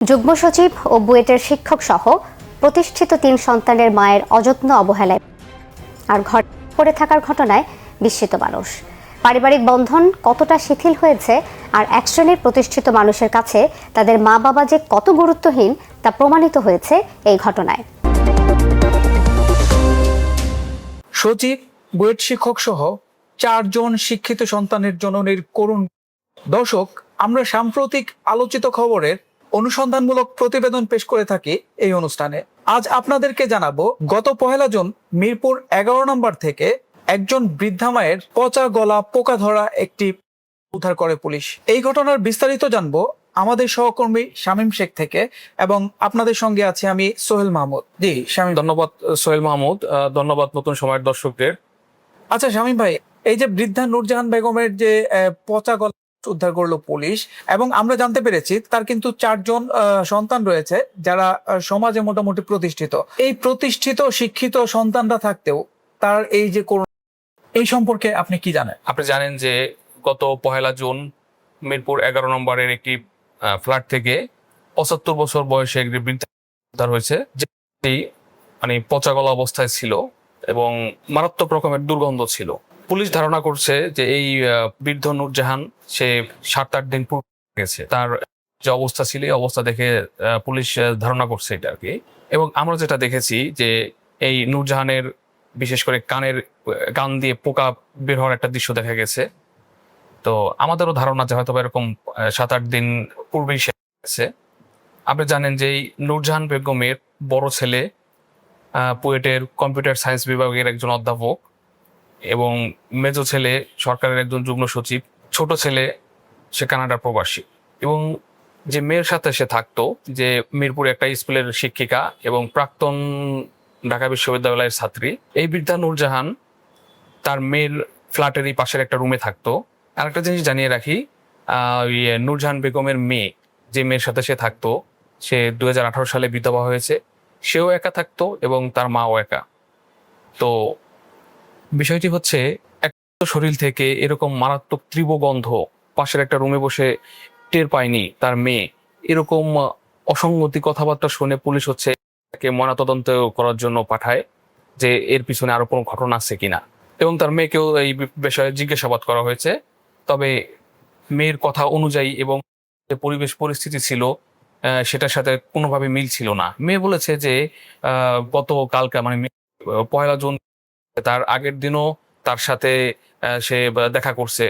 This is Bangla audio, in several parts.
যুগ্ম সচিব ও বুয়েটের শিক্ষক সহ প্রতিষ্ঠিত ৩ সন্তানের মায়ের অযত্ন অবহেলায় আর ঘর পড়ে থাকার ঘটনায় বিস্মিত মানুষ। পারিবারিক বন্ধন কতটা শিথিল হয়েছে আর এক শ্রেণীর প্রতিষ্ঠিত মানুষের কাছে তাদের মা বাবা যে কত গুরুত্বহীন তা প্রমাণিত হয়েছে এই ঘটনায়। সচিব, বুয়েট শিক্ষক সহ 4 জন শিক্ষিত সন্তানের জননীর করুণ। দর্শক, আমরা সাম্প্রতিক আলোচিত খবরের অনুসন্ধানমূলক প্রতিবেদন পেশ করে থাকি এই অনুষ্ঠানে। আজ আপনাদেরকে জানাবো গত 1 জুন মিরপুর 11 নম্বর থেকে একজন বৃদ্ধা মায়ের পচা গলা পোকা ধরা একটি উদ্ধার করে পুলিশ। এই ঘটনার বিস্তারিত জানবো আমাদের সহকর্মী শামীম শেখ থেকে, এবং আপনাদের সঙ্গে আছে আমি সোহেল মাহমুদ। জি শামীম। ধন্যবাদ সোহেল মাহমুদ, ধন্যবাদ নতুন সময়ের দর্শকদের। আচ্ছা শামীম ভাই, এই যে বৃদ্ধা নূরজাহান বেগমের যে পচা গলা উদ্ধার করলো পুলিশ, এবং আমরা জানতে পেরেছি তার কিন্তু 4 জন সন্তান রয়েছে যারা সমাজে মোটামুটি প্রতিষ্ঠিত। এই প্রতিষ্ঠিত শিক্ষিত সন্তানরা থাকতেও তার এই যে এই সম্পর্কে আপনি কি জানেন? আপনি জানেন যে গত 1 জুন মিরপুর 11 নম্বরের একটি ফ্ল্যাট থেকে 75 বছর বয়সে একটি বৃদ্ধা উদ্ধার হয়েছে, যেটি মানে পচা গলা অবস্থায় ছিল এবং মারাত্মক রকমের দুর্গন্ধ ছিল। পুলিশ ধারণা করছে যে এই বৃদ্ধ নূরজাহান সে 7-8 দিন পূর্বে গেছে। তার যে অবস্থা ছিল এই অবস্থা দেখে পুলিশ ধারণা করছে এটা আর কি। এবং আমরা যেটা দেখেছি যে এই নূরজাহানের বিশেষ করে কান দিয়ে পোকা বের হওয়ার একটা দৃশ্য দেখা গেছে। তো আমাদেরও ধারণা যে হয়তো এরকম 7-8 দিন পূর্বেই সে গেছে। আপনি জানেন যে এই নূরজাহান বেগমের বড় ছেলে বুয়েটের কম্পিউটার সায়েন্স বিভাগের একজন অধ্যাপক, এবং মেজো ছেলে সরকারের একজন যুগ্ম সচিব, ছোট ছেলে সে কানাডার প্রবাসী। এবং যে মেয়ের সাথে সে থাকতো, যে মিরপুরে একটা স্কুলের শিক্ষিকা এবং প্রাক্তন ঢাকা বিশ্ববিদ্যালয়ের ছাত্রী, এই বৃদ্ধা নূরজাহান তার মেয়ের ফ্ল্যাটেরই পাশের একটা রুমে থাকতো। আর একটা জিনিস জানিয়ে রাখি, নূরজাহান বেগমের মেয়ে, যে মেয়ের সাথে সে থাকতো, সে 2018 সালে বিধবা হয়েছে। সেও একা থাকতো এবং তার মাও একা। তো বিষয়টি হচ্ছে, একটা শরীর থেকে এরকম মারাত্মক তীব্র গন্ধ পাশের একটা রুমে বসে টের পায়নি তার মেয়ে, এরকম অসঙ্গতি কথাবার্তা শুনে পুলিশ হচ্ছে তাকে ময়নাতদন্ত করার জন্য পাঠায় যে এর পিছনে আরো কোনো ঘটনা আছে কিনা, এবং তার মেয়েকেও এই বিষয়ে জিজ্ঞাসাবাদ করা হয়েছে। তবে মেয়ের কথা অনুযায়ী এবং যে পরিবেশ পরিস্থিতি ছিল সেটার সাথে কোনোভাবে মিল ছিল না। মেয়ে বলেছে যে গতকালকে মানে 1 জুন তার আগের দিনও তার সাথে সে দেখা করছে।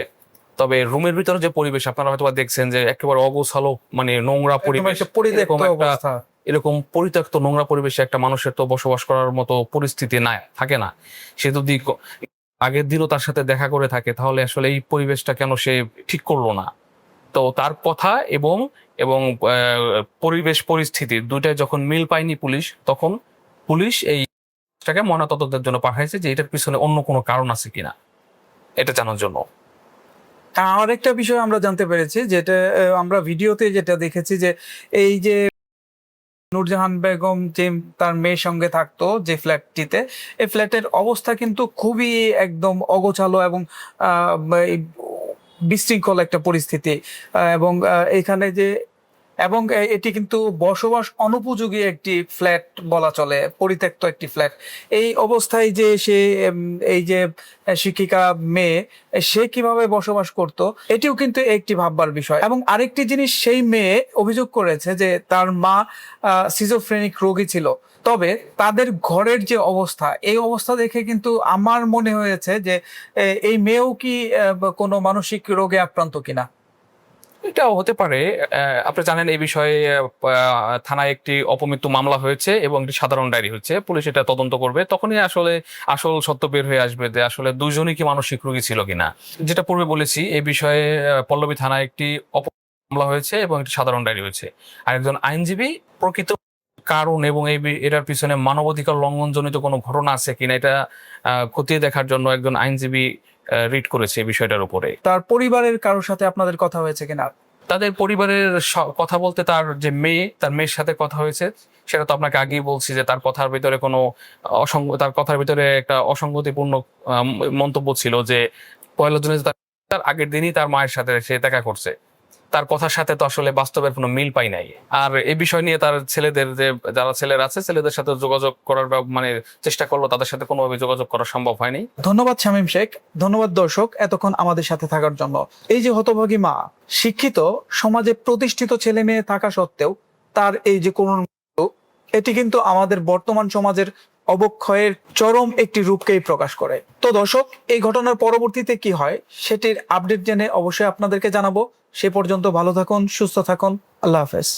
তবে রুমের ভিতরে যে পরিবেশ আপনারা হয়তো দেখছেন যে একেবারে অগোছালো, মানে নোংরা পরিবেশ, এরকম পরিত্যক্ত নোংরা পরিবেশে একটা মানুষের তো বসবাস করার মতো পরিস্থিতি না থাকে না। সে যদি আগের দিনও তার সাথে দেখা করে থাকে তাহলে আসলে এই পরিবেশটা কেন সে ঠিক করলো না। তো তার কথা এবং এবং পরিবেশ পরিস্থিতি দুইটাই যখন মিল পায়নি পুলিশ, তখন পুলিশ এইটাকে ময়নাতদন্তের জন্য পাঠাইছে যে এটার পিছনে অন্য কোনো কারণ আছে কিনা এটা জানার জন্য। আর একটা বিষয় আমরা জানতে পেরেছি, যেটা আমরা ভিডিওতে যেটা দেখেছি, যে এই যে নূরজাহান বেগম যে তার মেয়ের সঙ্গে থাকতো যে ফ্ল্যাটটিতে, এই ফ্ল্যাটের অবস্থা কিন্তু খুবই একদম অগোছালো এবং বিশৃঙ্খল একটা পরিস্থিতি, এবং এখানে যে এবং এটি কিন্তু বসবাস অনুপযোগী একটি ফ্ল্যাট বলা চলে, পরিত্যক্ত একটি ফ্ল্যাট। এই অবস্থায় যে সে এই যে শিক্ষিকা মেয়ে, সে কিভাবে বসবাস করত এটিও কিন্তু একটি ভাববার বিষয়। এবং আরেকটি জিনিস, সেই মেয়ে অভিযোগ করেছে যে তার মা সিজোফ্রেনিক রোগী ছিল। তবে তাদের ঘরের যে অবস্থা, এই অবস্থা দেখে কিন্তু আমার মনে হয়েছে যে এই মেয়েও কি কোনো মানসিক রোগে আক্রান্ত কিনা। এটাও হতে পারে। আপনি জানেন এই বিষয়ে থানায় একটি অপমৃত্যু মামলা হয়েছে এবং একটি সাধারণ ডায়েরি হয়েছে। পুলিশ এটা তদন্ত করবে, তখনই আসলে আসল সত্য বের হয়ে আসবে যে আসলে দুইজনই কি মানসিক রোগী ছিল কিনা। যেটা পূর্বে বলেছি, এই বিষয়ে পল্লবী থানায় একটি মামলা হয়েছে এবং একটি সাধারণ ডায়েরি হয়েছে। আর একজন আইনজীবী প্রকৃত কারণ এবং এটার পিছনে মানবাধিকার লঙ্ঘনজনিত কোনো ঘটনা আছে কিনা এটা খতিয়ে দেখার জন্য একজন আইনজীবী রিড করেছে এই বিষয়টার উপরে। তার পরিবারের কারোর সাথে আপনাদের কথা হয়েছে কিনা? তাদের পরিবারের কথা বলতে তার যে মেয়ে, তার মেয়ের সাথে কথা হয়েছে। সেটা তো আপনাকে আগেই বলছি যে তার কথার ভিতরে কোনো তার কথার ভিতরে একটা অসঙ্গতিপূর্ণ মন্তব্য ছিল যে 1 জুনে তার আগের দিনই তার মায়ের সাথে সে দেখা করছে। তার কথার সাথে তো আসলে বাস্তবের কোনো মিল পাই নাই। আর এই বিষয় নিয়ে তার ছেলেদের যে যারা ছেলেরা আছে ছেলেদের সাথে যোগাযোগ করার মানে চেষ্টা করলো, তাদের সাথে কোনোভাবে যোগাযোগ করা সম্ভব হয়নি। ধন্যবাদ শামীম শেখ, ধন্যবাদ দর্শক এতক্ষণ আমাদের সাথে থাকার জন্য। এই যে হতভাগী মা, শিক্ষিত সমাজে প্রতিষ্ঠিত ছেলে মেয়ে থাকা সত্ত্বেও তার এই যে করুণ মৃত্যু, এটি কিন্তু আমাদের বর্তমান সমাজের অবক্ষয়ের চরম একটি রূপকেই প্রকাশ করে। তো দর্শক, এই ঘটনার পরবর্তীতে কি হয় সেটির আপডেট জেনে অবশ্যই আপনাদেরকে জানাবো। সে পর্যন্ত ভালো থাকুন, সুস্থ থাকুন, আল্লাহ হাফেজ।